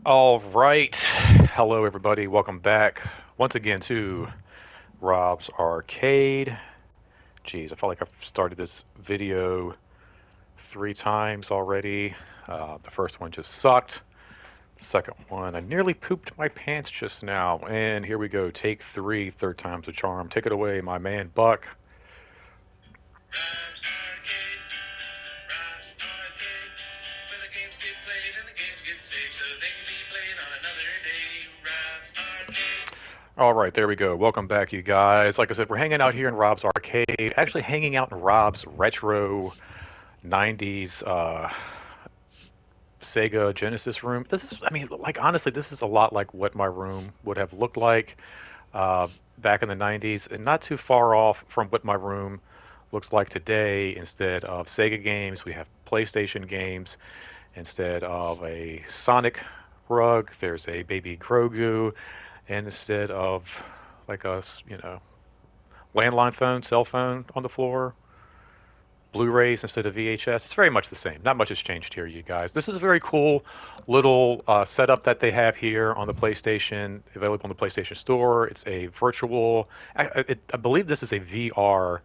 All right. Hello, everybody. Welcome back once again to Rob's Arcade. Geez, I felt like I've started this video 3 times already. The first one just sucked. Second one, I nearly pooped my pants just now. And here we go. Take three, third time's a charm. Take it away, my man Buck. Rhymes Arcade, Rhymes Arcade, where the games get played and the games get saved so they can be played on another day. Rhymes Arcade. All right, there we go. Welcome back, you guys. Like I said, we're hanging out here in Rob's Arcade. Actually, hanging out in Rob's retro 90s Sega Genesis room. This is, I mean, like honestly, this is a lot like what my room would have looked like uh, back in the 90s, and not too far off from what my room looks like today. Instead of Sega games, we have PlayStation games. Instead of a Sonic rug, there's a Baby Grogu, and instead of like a landline phone, cell phone on the floor, Blu-rays instead of VHS. It's very much the same. Not much has changed here, you guys. This is a very cool little setup that they have here on the PlayStation, available on the PlayStation Store. It's a virtual. I believe this is a VR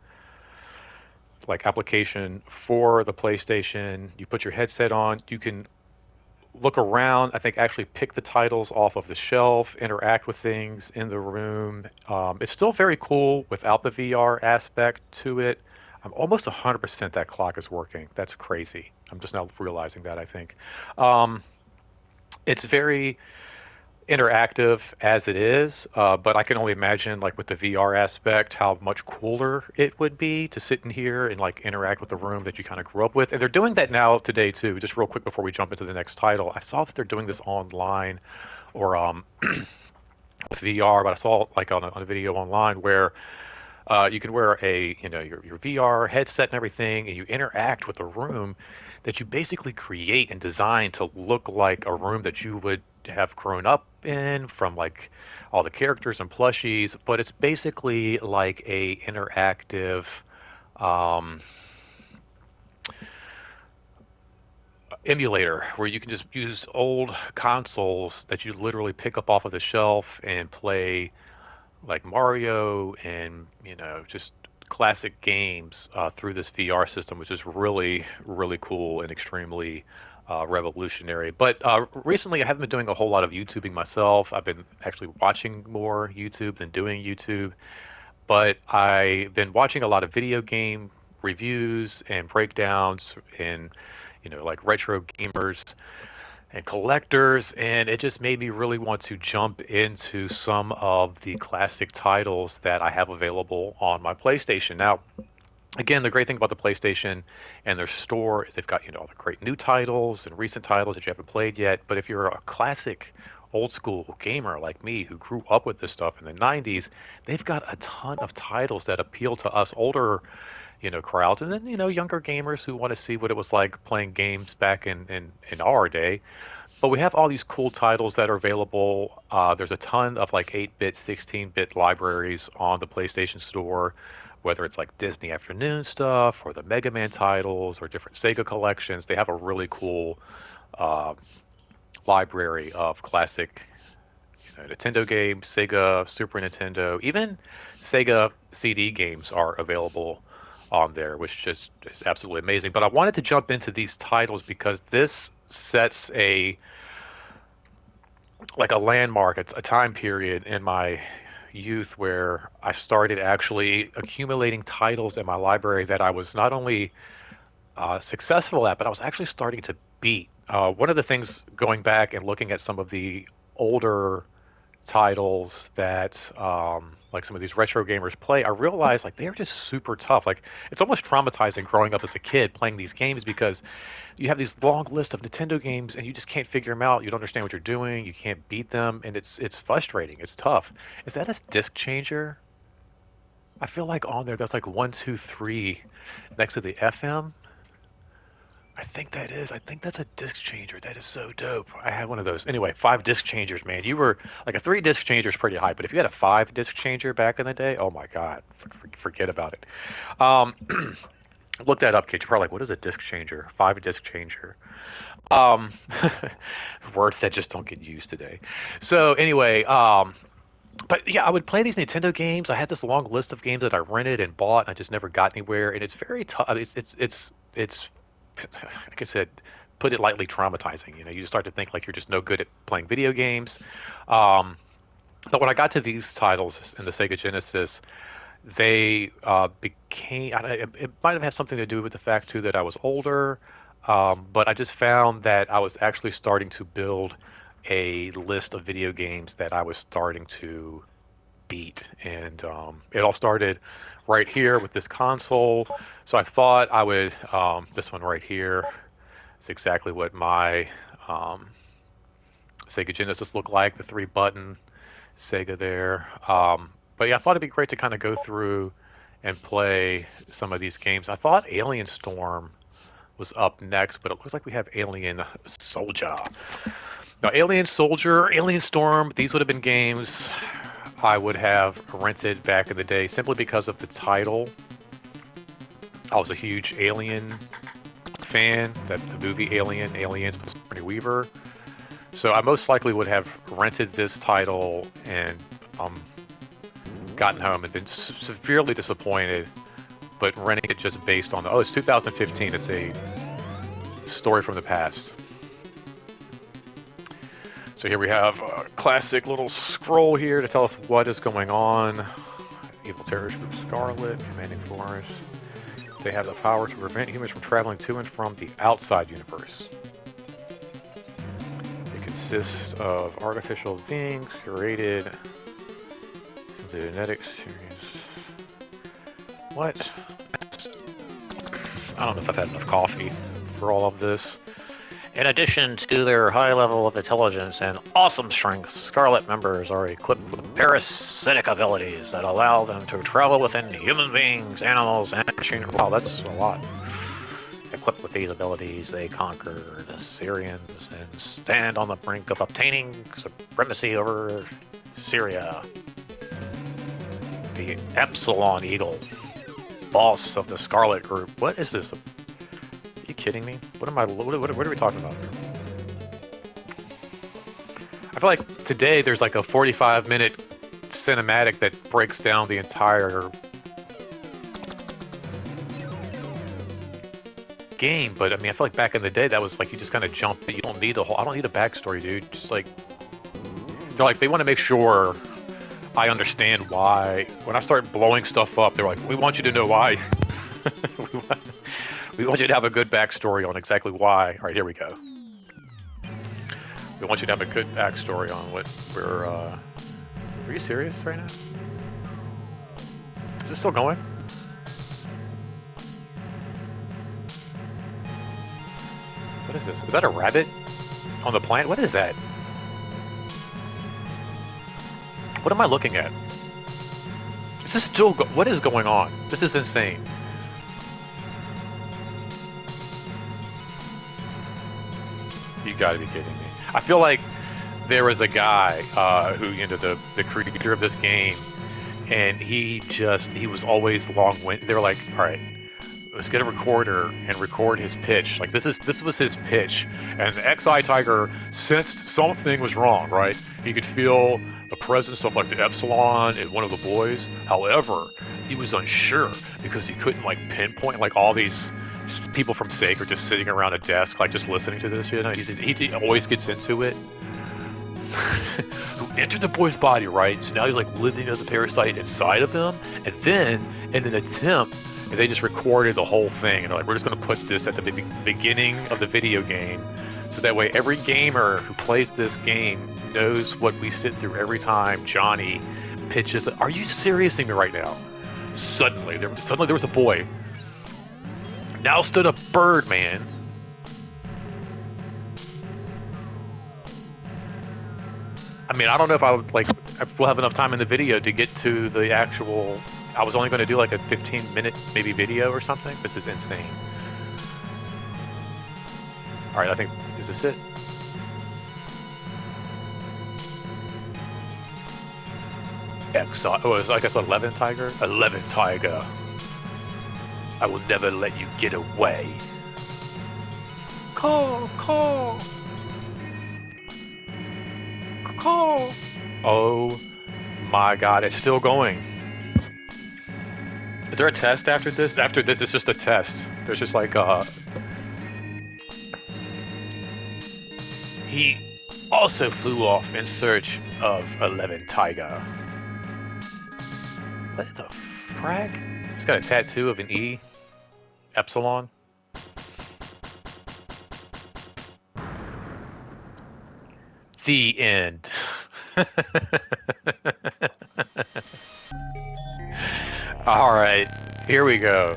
like application for the PlayStation. You put your headset on. You can look around. I think actually pick the titles off of the shelf, interact with things in the room. It's still very cool without the VR aspect to it. I'm almost 100% that clock is working. That's crazy. I'm just now realizing that, I think. Um, it's very interactive as it is, but I can only imagine, like with the VR aspect, how much cooler it would be to sit in here and like interact with the room that you kind of grew up with. And they're doing that now today too. Just real quick before we jump into the next title, I saw that they're doing this online or with VR, but I saw like on a video online where you can wear a your VR headset and everything, and you interact with a room that you basically create and design to look like a room that you would have grown up in from like all the characters and plushies. But it's basically like a interactive um, emulator where you can just use old consoles that you literally pick up off of the shelf and play like Mario and just classic games through this VR system, which is really really cool and extremely revolutionary. But recently, I haven't been doing a whole lot of YouTubing myself. I've been actually watching more YouTube than doing YouTube. But I've been watching a lot of video game reviews and breakdowns and like retro gamers and collectors, and it just made me really want to jump into some of the classic titles that I have available on my PlayStation. Now, again, the great thing about the PlayStation and their store is they've got, all the great new titles and recent titles that you haven't played yet. But if you're a classic old school gamer like me who grew up with this stuff in the 90s, they've got a ton of titles that appeal to us older crowds, and then younger gamers who want to see what it was like playing games back in our day. But we have all these cool titles that are available. There's a ton of like 8-bit, 16-bit libraries on the PlayStation Store, whether it's like Disney Afternoon stuff or the Mega Man titles or different Sega collections. They have a really cool uh, library of classic Nintendo games, Sega, Super Nintendo, even Sega CD games are available on there, which just is absolutely amazing. But I wanted to jump into these titles because this sets a landmark, a time period in my youth where I started actually accumulating titles in my library that I was not only successful at, but I was actually starting to beat. One of the things going back and looking at some of the older titles that like some of these retro gamers play, I realized like they're just super tough. Like it's almost traumatizing growing up as a kid playing these games because you have these long lists of Nintendo games and you just can't figure them out. You don't understand what you're doing. You can't beat them, and it's frustrating. It's tough. Is that a disc changer? I feel like on there that's like one, two, three next to the FM. I think that is. I think that's a disc changer. That is so dope. I had one of those. Anyway, five disc changers, man. You were like a three disc changer is pretty high, but if you had a five disc changer back in the day, oh my God, forget about it. Um, Look that up, kid. You're probably like, what is a disc changer? 5 disc changer. Um, words that just don't get used today. So anyway, but yeah, I would play these Nintendo games. I had this long list of games that I rented and bought, and I just never got anywhere. And it's very tough. It's like I said, put it lightly, traumatizing. You know, you start to think like you're just no good at playing video games. Um, but when I got to these titles in the Sega Genesis, they became. It might have had something to do with the fact too that I was older, but I just found that I was actually starting to build a list of video games that I was starting to beat, and it all started right here with this console. So I thought I would. This one right here is exactly what my um, Sega Genesis looked like. The 3 button Sega there. But yeah, I thought it'd be great to kind of go through and play some of these games. I thought Alien Storm was up next, but it looks like we have Alien Soldier. Now, Alien Soldier, Alien Storm, these would have been games I would have rented back in the day simply because of the title. I was a huge Alien fan, that the movie Alien, Aliens with Sigourney Weaver. So I most likely would have rented this title and gotten home and been severely disappointed, but renting it just based on it's 2015. It's a story from the past. So here we have a classic little scroll here to tell us what is going on. Evil terrorist group Scarlet, commanding force. They have the power to prevent humans from traveling to and from the outside universe. It consists of artificial beings created the genetic series. What? I don't know if I've had enough coffee for all of this. In addition to their high level of intelligence and awesome strength, Scarlet members are equipped with parasitic abilities that allow them to travel within human beings, animals, and machinery. Wow, that's a lot. Equipped with these abilities, they conquer the Syrians and stand on the brink of obtaining supremacy over Syria. The Epsilon Eagle, boss of the Scarlet Group. What is this? Are you kidding me? What are we talking about here? I feel like today there's like a 45-minute cinematic that breaks down the entire game, but I mean, I feel like back in the day that was like you just kind of jump. You don't need I don't need a backstory, dude. Just like they want to make sure I understand why. When I start blowing stuff up, they're like, we want you to know why. we want you to have a good backstory on exactly why. All right, here we go. We want you to have a good backstory on what we're. Are you serious right now? Is this still going? What is this? Is that a rabbit on the plant? What is that? What am I looking at? Is this still what is going on? This is insane. You gotta be kidding me. I feel like there was a guy who, the creator of this game, and he was always long-winded. They were like, all right, let's get a recorder and record his pitch. Like this was his pitch, and the XI Tiger sensed something was wrong, right? He could feel the presence of like the Epsilon in one of the boys. However, he was unsure because he couldn't like pinpoint like all these people from SEGA are just sitting around a desk like just listening to this. You know, he always gets into it. Who entered the boy's body, right? So now he's like living as a parasite inside of him, and then in an attempt. And they just recorded the whole thing, and they're like, we're just going to put this at the beginning of the video game, so that way every gamer who plays this game knows what we sit through every time Johnny pitches. Are you seriously me right now? Suddenly there was a boy. Now stood a bird man. I mean, I don't know if we'll have enough time in the video to get to the actual. I was only going to do like a 15-minute maybe video or something. This is insane. All right, I think, is this it? I guess 11 Tiger? 11 Tiger. I will never let you get away. Call, call, call. Oh my god, it's still going. Is there a test after this? After this, it's just a test. There's just like, he also flew off in search of 11 Tiger. What the frag? He's got a tattoo of an E. Epsilon. The end. Alright, here we go.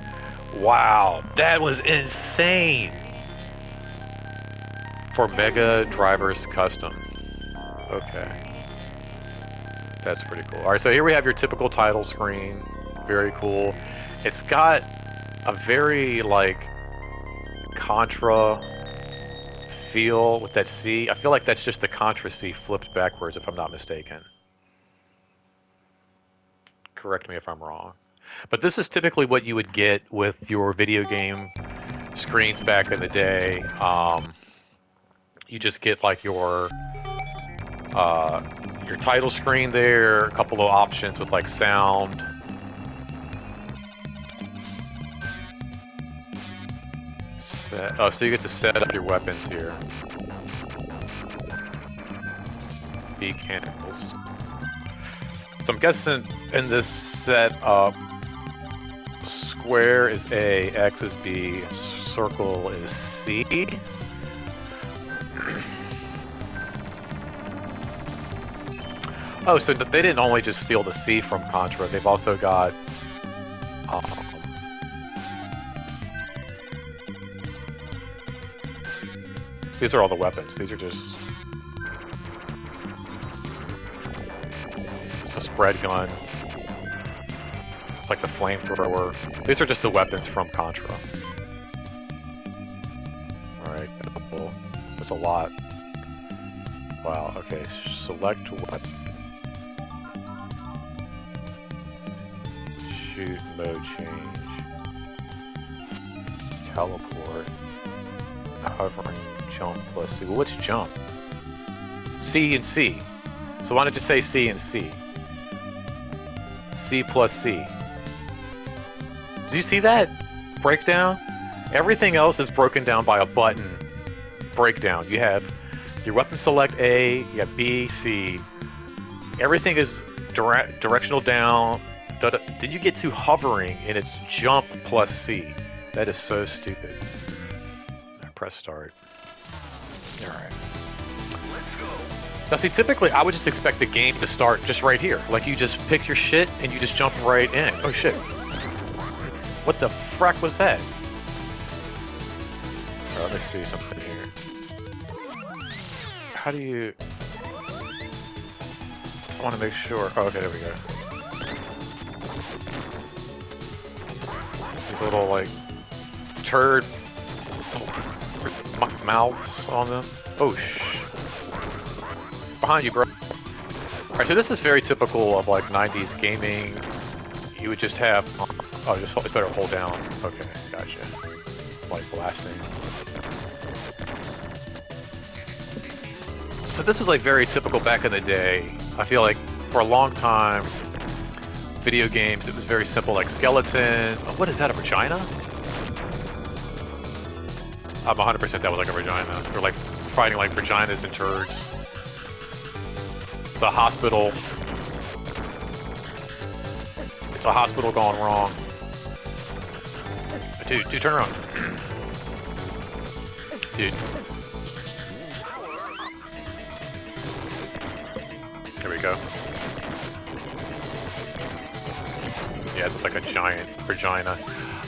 Wow, that was insane! For Mega Drivers Custom. Okay. That's pretty cool. Alright, so here we have your typical title screen. Very cool. It's got a very, like, Contra feel with that C. I feel like that's just the Contra C flipped backwards, if I'm not mistaken. Correct me if I'm wrong. But this is typically what you would get with your video game screens back in the day. You just get like your title screen there, a couple of options with like sound. Oh, so you get to set up your weapons here. Mechanicals. So I'm guessing in this setup, square is A, X is B, circle is C. Oh, so they didn't only just steal the C from Contra, they've also got these are all the weapons. These are just a spread gun. It's like the flamethrower. These are just the weapons from Contra. Alright, cool. There's a lot. Wow, okay. Select weapon. Shoot mode change. Teleport. Hovering. Jump plus C. Well, what's jump? C and C. So why don't you say C and C? C plus C. Do you see that breakdown? Everything else is broken down by a button breakdown. You have your weapon select A, you have B, C. Everything is directional down. Then you get to hovering and it's jump plus C. That is so stupid. Press start. Alright. Now see, typically I would just expect the game to start just right here. Like you just pick your shit and you just jump right in. Oh shit. What the frack was that? Alright, let me see something here. How do you... I want to make sure... Oh, okay, there we go. These little, like, turd mouths on them. Oh, behind you, bro. Alright, so this is very typical of, like, 90s gaming. You would just have... Oh, just it's better hold down. Okay, gotcha. Like blasting. So this is like very typical back in the day. I feel like for a long time, video games, it was very simple, like skeletons. Oh, what is that, a vagina? I'm 100% that was like a vagina. We're like fighting like vaginas and turds. It's a hospital. It's a hospital gone wrong. Dude, turn around. Dude. There we go. Yeah, it's like a giant vagina.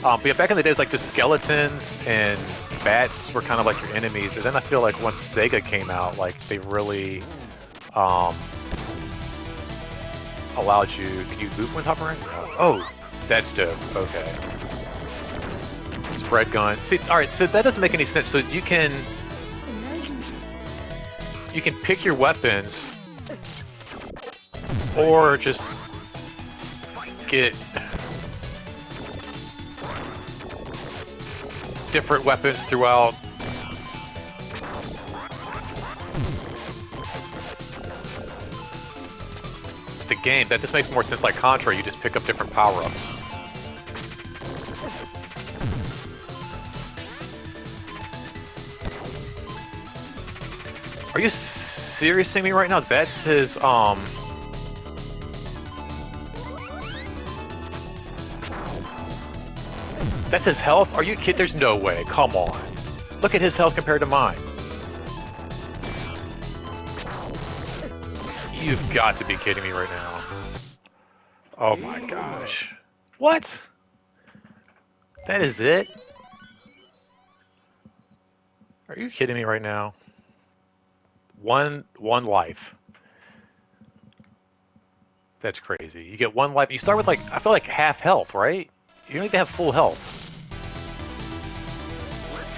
But yeah, back in the days, like the skeletons and bats were kind of like your enemies. And then I feel like once SEGA came out, like they really allowed you. Can you move when hovering? Oh, that's dope. Okay. Spread gun. See, all right. So that doesn't make any sense. So you can pick your weapons, or just get. different weapons throughout. The game, that just makes more sense like Contra, you just pick up different power-ups. Are you seriously me right now? That's his, That's his health? Are you kidding? There's no way. Come on. Look at his health compared to mine. You've got to be kidding me right now. Oh my gosh. What? That is it? Are you kidding me right now? One life. That's crazy. You get one life. You start with like, I feel like half health, right? You don't even have full health.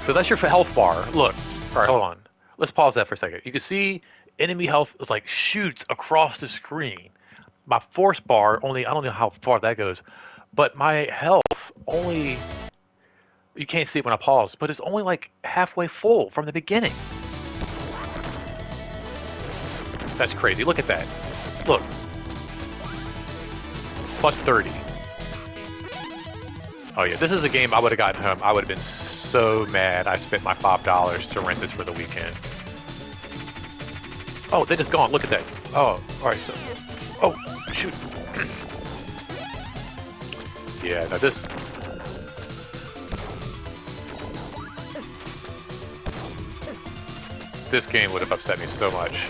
So that's your health bar. Look. Alright, hold on. Let's pause that for a second. You can see enemy health is like shoots across the screen. My force bar only, I don't know how far that goes, but my health only, you can't see it when I pause, but it's only like halfway full from the beginning. That's crazy. Look at that. Look. Plus 30. Oh yeah, this is a game I would have gotten home. I would have been so mad I spent my $5 to rent this for the weekend. Oh, they just gone. Look at that. Oh, alright, so... Oh, shoot. Yeah, now this... This game would have upset me so much.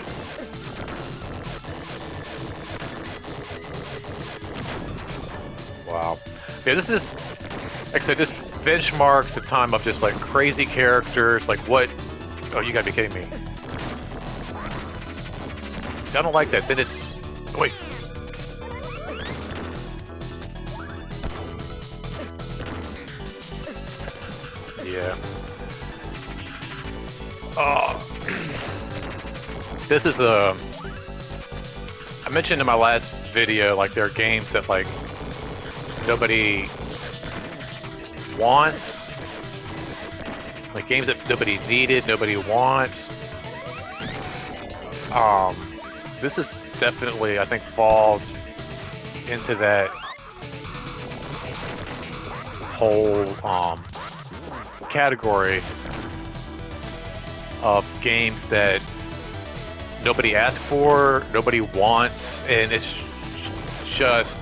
Wow. Yeah, this is... Like I said, this benchmarks a time of just like crazy characters, like what... Oh, you gotta be kidding me. See, I don't like that. Then it's... Wait. Yeah. Oh. This is a... I mentioned in my last video, like there are games that like nobody wants. Like games that nobody needed, nobody wants. This is definitely, I think, falls into that whole category of games that nobody asked for, nobody wants, and it's just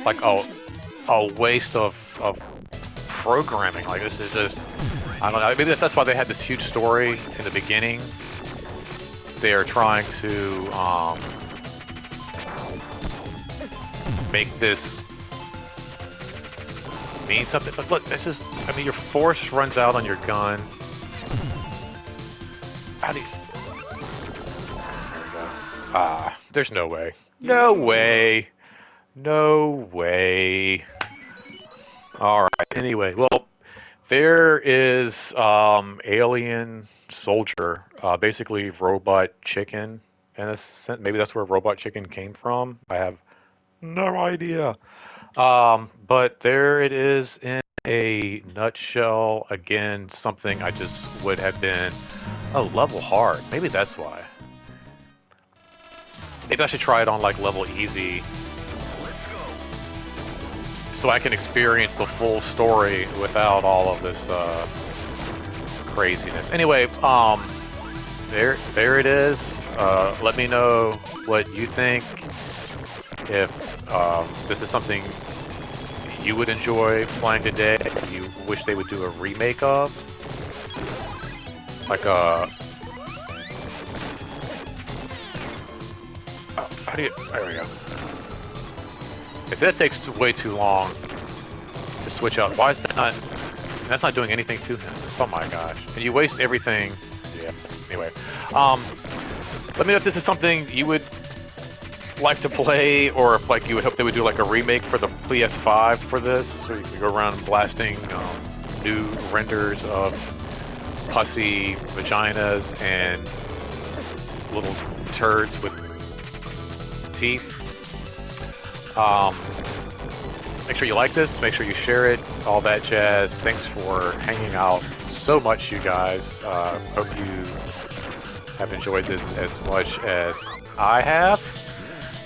like a waste of programming. Like this is just, I don't know, maybe that's why they had this huge story in the beginning. They are trying to make this mean something. But look, this is, I mean, your force runs out on your gun. How do you... There we go. Ah, there's no way. No way. No way. Alright, anyway, well, there is Alien Soldier, basically Robot Chicken, in a sense. Maybe that's where Robot Chicken came from. I have no idea. But there it is in a nutshell. Again, something I just would have been a level hard. Maybe that's why. Maybe I should try it on like level easy, so I can experience the full story without all of this craziness. Anyway, there it is. Let me know what you think. If this is something you would enjoy playing today, if you wish they would do a remake of, like a... Oh, how do you... There we go. Okay, so that takes way too long to switch out. Why is that not... That's not doing anything to him. Oh my gosh. And you waste everything... Yeah, anyway. Let me know if this is something you would like to play, or if like you would hope they would do like a remake for the PS5 for this, so you can go around blasting new renders of pussy vaginas and little turds with teeth. Make sure you like this. Make sure you share it. All that jazz. Thanks for hanging out so much, you guys. Hope you have enjoyed this as much as I have.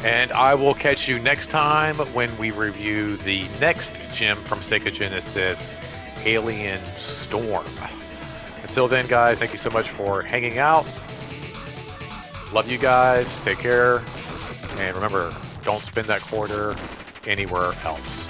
And I will catch you next time when we review the next gem from Sega Genesis, Alien Storm. Until then, guys, thank you so much for hanging out. Love you guys. Take care. And remember, don't spend that quarter anywhere else.